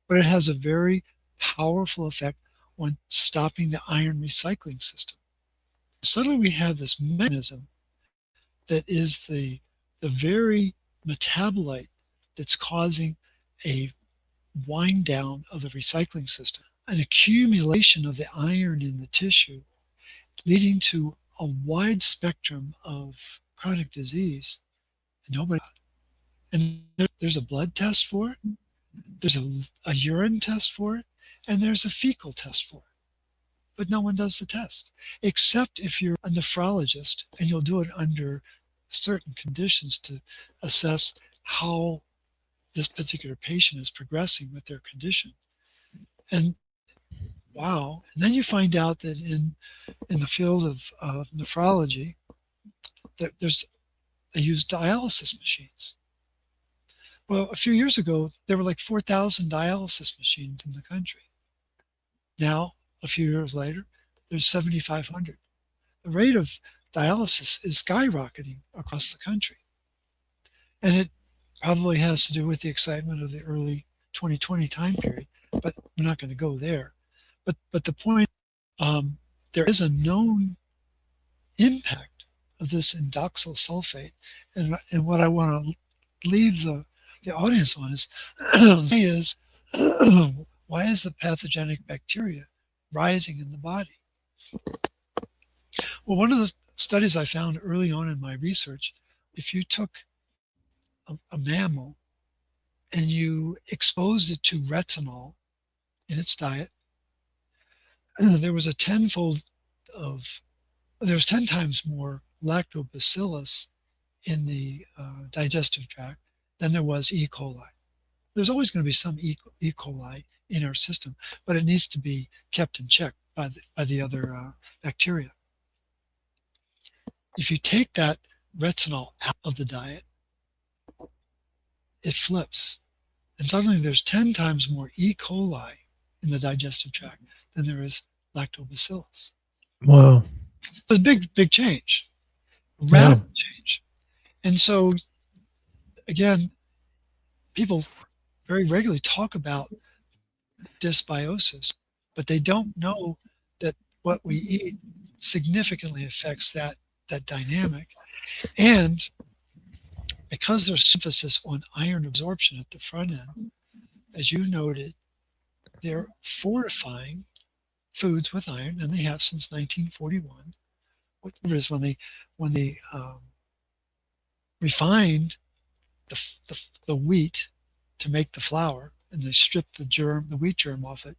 But it has a very powerful effect on stopping the iron recycling system. Suddenly we have this mechanism that is the very metabolite that's causing a wind down of the recycling system, an accumulation of the iron in the tissue, leading to a wide spectrum of chronic disease. And there's a blood test for it, there's a urine test for it, and there's a fecal test for it. But no one does the test, except if you're a nephrologist, and you'll do it under certain conditions to assess how this particular patient is progressing with their condition. And wow. And then you find out that in the field of nephrology, that they use dialysis machines. Well, a few years ago, there were like 4,000 dialysis machines in the country. Now, a few years later, there's 7,500. The rate of dialysis is skyrocketing across the country. And it probably has to do with the excitement of the early 2020 time period, but we're not going to go there. But the point, there is a known impact of this indoxyl sulfate. And what I want to leave the audience on is why is the pathogenic bacteria rising in the body? Well, one of the studies I found early on in my research, if you took a mammal and you exposed it to retinol in its diet, there was 10 times more lactobacillus in the digestive tract than there was E. coli. There's always going to be some E. coli in our system, but it needs to be kept in check by the other bacteria. If you take that retinol out of the diet, it flips. And suddenly there's 10 times more E. coli in the digestive tract than there is lactobacillus. Wow. It's a big change, Yeah. radical change. And so, again, people very regularly talk about dysbiosis, but they don't know that what we eat significantly affects that dynamic. And because there's emphasis on iron absorption at the front end, as you noted, they're fortifying foods with iron, and they have since 1941. Whatever it is, when they refined the wheat to make the flour, and they stripped the wheat germ off it,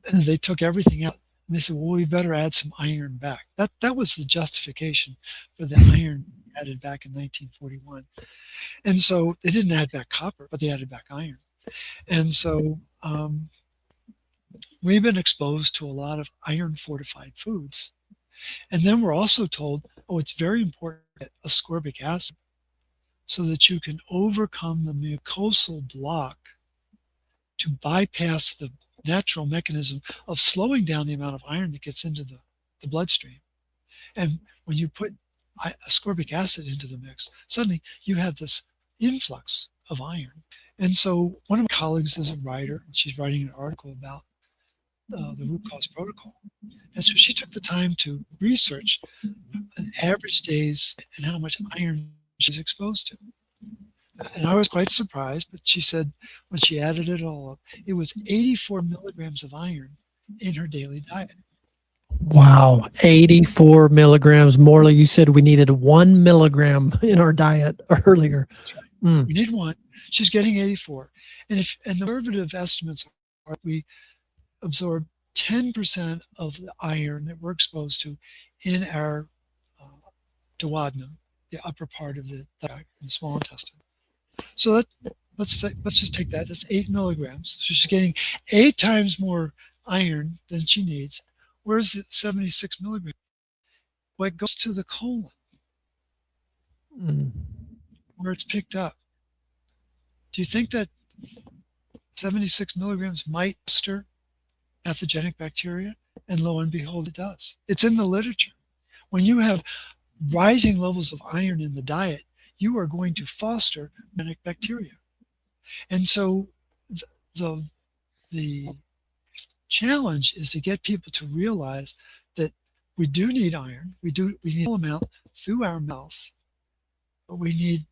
and they took everything out. And they said, "Well, we better add some iron back." That was the justification for the iron added back in 1941. And so they didn't add back copper, but they added back iron. And so we've been exposed to a lot of iron fortified foods. And then we're also told, oh, it's very important to get ascorbic acid so that you can overcome the mucosal block to bypass the natural mechanism of slowing down the amount of iron that gets into the bloodstream. And when you put ascorbic acid into the mix, suddenly you have this influx of iron. And so one of my colleagues is a writer, and she's writing an article about the root cause protocol. And so she took the time to research an average days and how much iron she's exposed to. And I was quite surprised, but she said when she added it all up, it was 84 milligrams of iron in her daily diet. Wow. 84 milligrams. Morley, you said we needed 1 milligram in our diet earlier. That's right. We need 1. She's getting 84. And the conservative estimates are we absorb 10% of the iron that we're exposed to in our duodenum, the upper part of the small intestine. So let's just take that. That's 8 milligrams. So she's getting 8 times more iron than she needs. Where's the 76 milligrams? Well, it goes to the colon, where it's picked up. Do you think that 76 milligrams might stir pathogenic bacteria? And lo and behold, it does. It's in the literature. When you have rising levels of iron in the diet, you are going to foster pathogenic bacteria. And so the challenge is to get people to realize that we do need iron. We need a amount through our mouth, but we need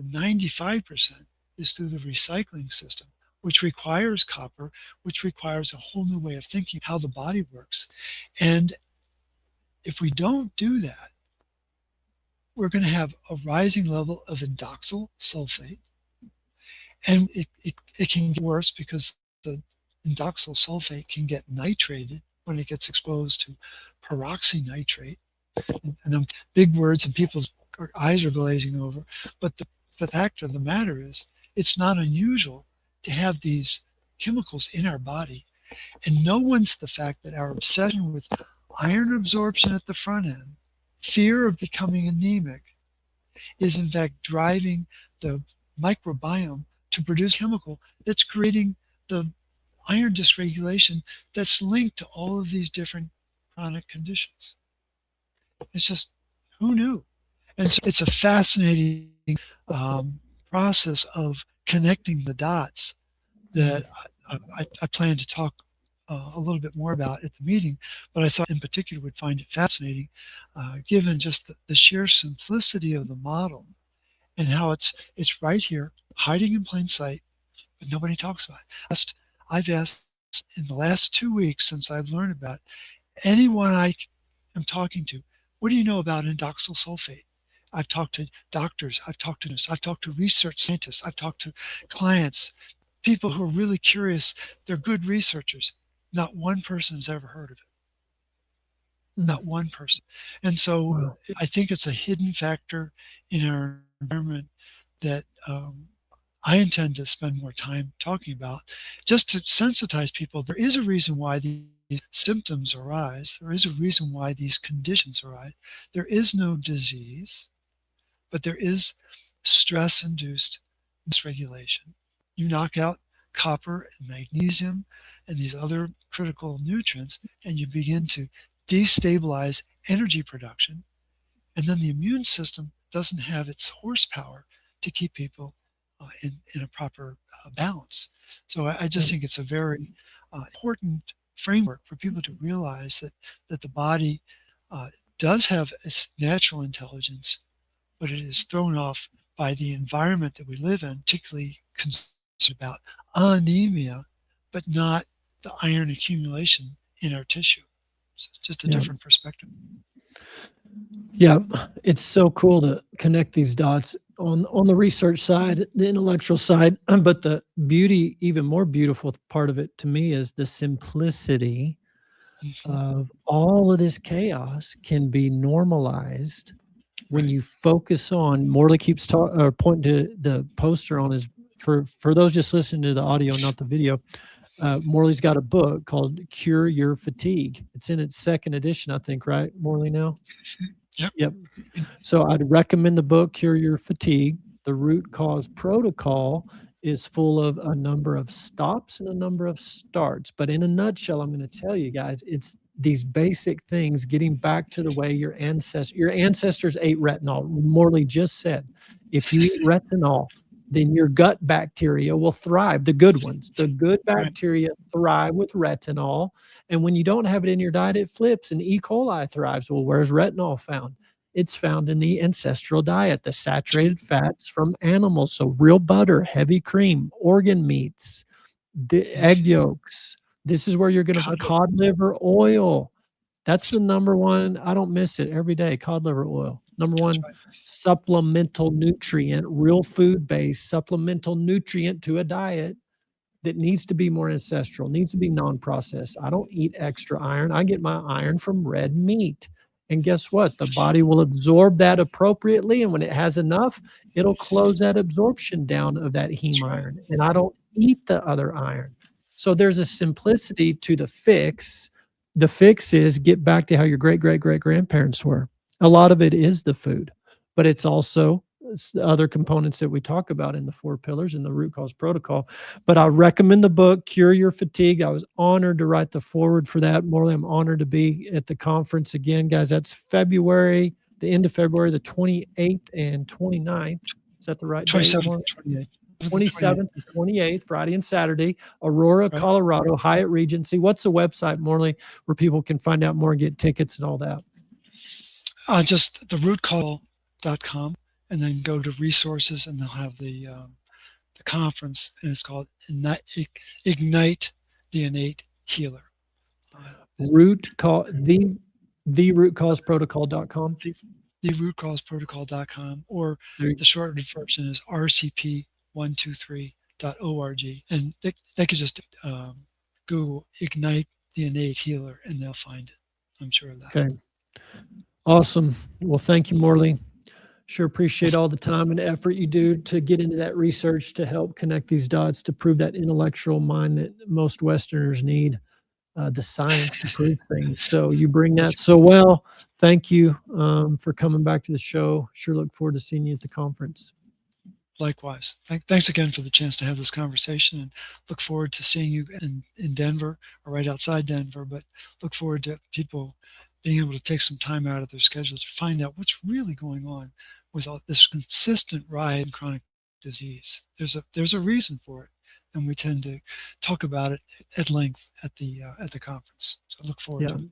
95% is through the recycling system, which requires copper, which requires a whole new way of thinking how the body works. And if we don't do that, we're going to have a rising level of indoxyl sulfate. And it can get worse because the indoxyl sulfate can get nitrated when it gets exposed to peroxynitrate. And big words and people's eyes are glazing over. But the fact of the matter is, it's not unusual to have these chemicals in our body and know once the fact that our obsession with iron absorption at the front end, fear of becoming anemic, is in fact driving the microbiome to produce chemical that's creating the iron dysregulation that's linked to all of these different chronic conditions. It's just, who knew? And so it's a fascinating process of connecting the dots that I plan to talk a little bit more about at the meeting, but I thought in particular would find it fascinating given just the sheer simplicity of the model and how it's right here, hiding in plain sight, but nobody talks about it. I've asked in the last 2 weeks since I've learned about it, anyone I am talking to, what do you know about indoxyl sulfate? I've talked to doctors, I've talked to nurses, I've talked to research scientists, I've talked to clients, people who are really curious. They're good researchers. Not one person has ever heard of it. Not one person. And so I think it's a hidden factor in our environment that I intend to spend more time talking about, just to sensitize people. There is a reason why these symptoms arise, there is a reason why these conditions arise. There is no disease, but there is stress-induced dysregulation. You knock out copper and magnesium and these other critical nutrients, and you begin to destabilize energy production, and then the immune system doesn't have its horsepower to keep people in a proper balance. So I just think it's a very important framework for people to realize that the body does have its natural intelligence, but it is thrown off by the environment that we live in, particularly concerned about anemia, but not the iron accumulation in our tissue. So it's just a different perspective. Yeah, it's so cool to connect these dots on the research side, the intellectual side, but the beauty, even more beautiful part of it to me is the simplicity of all of this chaos can be normalized when you focus on. Morley keeps pointing to the poster on his, for those just listening to the audio, not the video. Morley's got a book called Cure Your Fatigue. It's in its second edition, I think, right, Morley, now? Yep. So I'd recommend the book, Cure Your Fatigue. The root cause protocol is full of a number of stops and a number of starts. But in a nutshell, I'm going to tell you guys, it's these basic things, getting back to the way your ancestors ate retinol. Morley just said, if you eat retinol, then your gut bacteria will thrive, the good ones. The good bacteria thrive with retinol. And when you don't have it in your diet, it flips and E. coli thrives. Well, where's retinol found? It's found in the ancestral diet, the saturated fats from animals. So real butter, heavy cream, organ meats, the egg yolks. This is where you're going to cod liver oil. That's the number one. I don't miss it every day. Cod liver oil. Number one supplemental nutrient, real food-based supplemental nutrient to a diet that needs to be more ancestral, needs to be non-processed. I don't eat extra iron. I get my iron from red meat. And guess what? The body will absorb that appropriately. And when it has enough, it'll close that absorption down of that heme iron. And I don't eat the other iron. So there's a simplicity to the fix. The fix is get back to how your great-great-great-grandparents were. A lot of it is the food, but it's also the other components that we talk about in the 4 pillars in the root cause protocol. But I recommend the book, Cure Your Fatigue. I was honored to write the foreword for that. Morley, I'm honored to be at the conference again, guys. That's February, the end of February, the 28th and 29th. Is that the right date? 27th, 28th. 27th and 28th, Friday and Saturday, Aurora, Colorado, Hyatt Regency. What's the website, Morley, where people can find out more and get tickets and all that? Just therootcall.com, and then go to resources, and they'll have the conference, and it's called Ignite the Innate Healer. Rootcauseprotocol.com. Therootcauseprotocol.com, or the short version is rcp123.org, and they could just Google Ignite the Innate Healer, and they'll find it. I'm sure of that. Okay. Awesome. Well, thank you, Morley. Sure appreciate all the time and effort you do to get into that research to help connect these dots to prove that intellectual mind that most Westerners need, the science to prove things. So you bring that so well. Thank you for coming back to the show. Sure look forward to seeing you at the conference. Likewise. Thanks again for the chance to have this conversation, and look forward to seeing you in Denver, or right outside Denver, but look forward to people being able to take some time out of their schedule to find out what's really going on with all this consistent rise in chronic disease. There's a reason for it, and we tend to talk about it at length at the conference. So I look forward to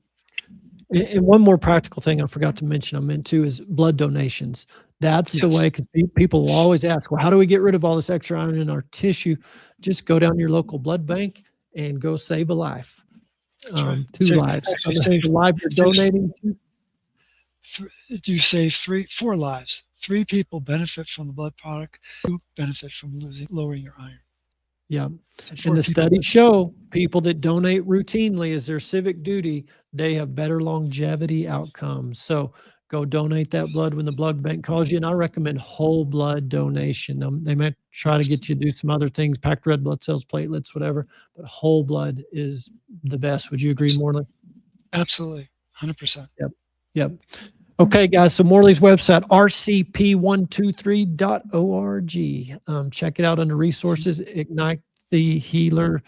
it. And one more practical thing I forgot to mention, I meant to, is blood donations. That's the way, because people will always ask, well, how do we get rid of all this extra iron in our tissue? Just go down to your local blood bank and go save a life. 2 lives. The life you're donating to? You save 4 lives. 3 people benefit from the blood product. 2 benefit from lowering your iron. Yeah. And the studies show people that donate routinely as their civic duty, they have better longevity outcomes. So Go donate that blood when the blood bank calls you. And I recommend whole blood donation. They might try to get you to do some other things, packed red blood cells, platelets, whatever, but whole blood is the best. Would you agree, Morley? Absolutely. 100%. Yep. Okay, guys. So Morley's website, rcp123.org. Check it out under resources. Ignite the Healer,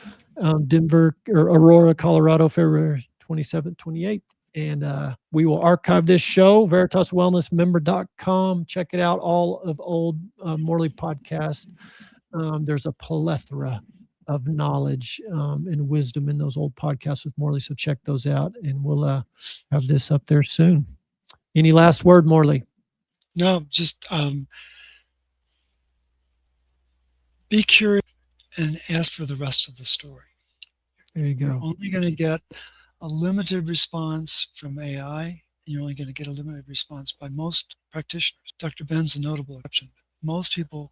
Denver or Aurora, Colorado, February 27th, 28th. And we will archive this show, veritaswellnessmember.com. Check it out. All of old Morley podcasts. There's a plethora of knowledge and wisdom in those old podcasts with Morley. So check those out, and we'll have this up there soon. Any last word, Morley? No, just be curious and ask for the rest of the story. There you go. You're only going to get a limited response from AI, and you're only going to get a limited response by most practitioners. Dr. Ben's a notable exception. Most people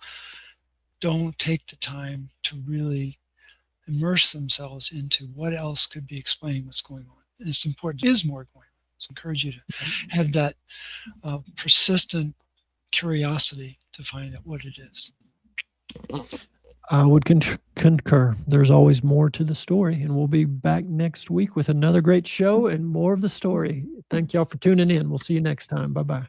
don't take the time to really immerse themselves into what else could be explaining what's going on. And it's important. There is more going on. So I encourage you to have that persistent curiosity to find out what it is. I would concur. There's always more to the story, and we'll be back next week with another great show and more of the story. Thank y'all for tuning in. We'll see you next time. Bye-bye.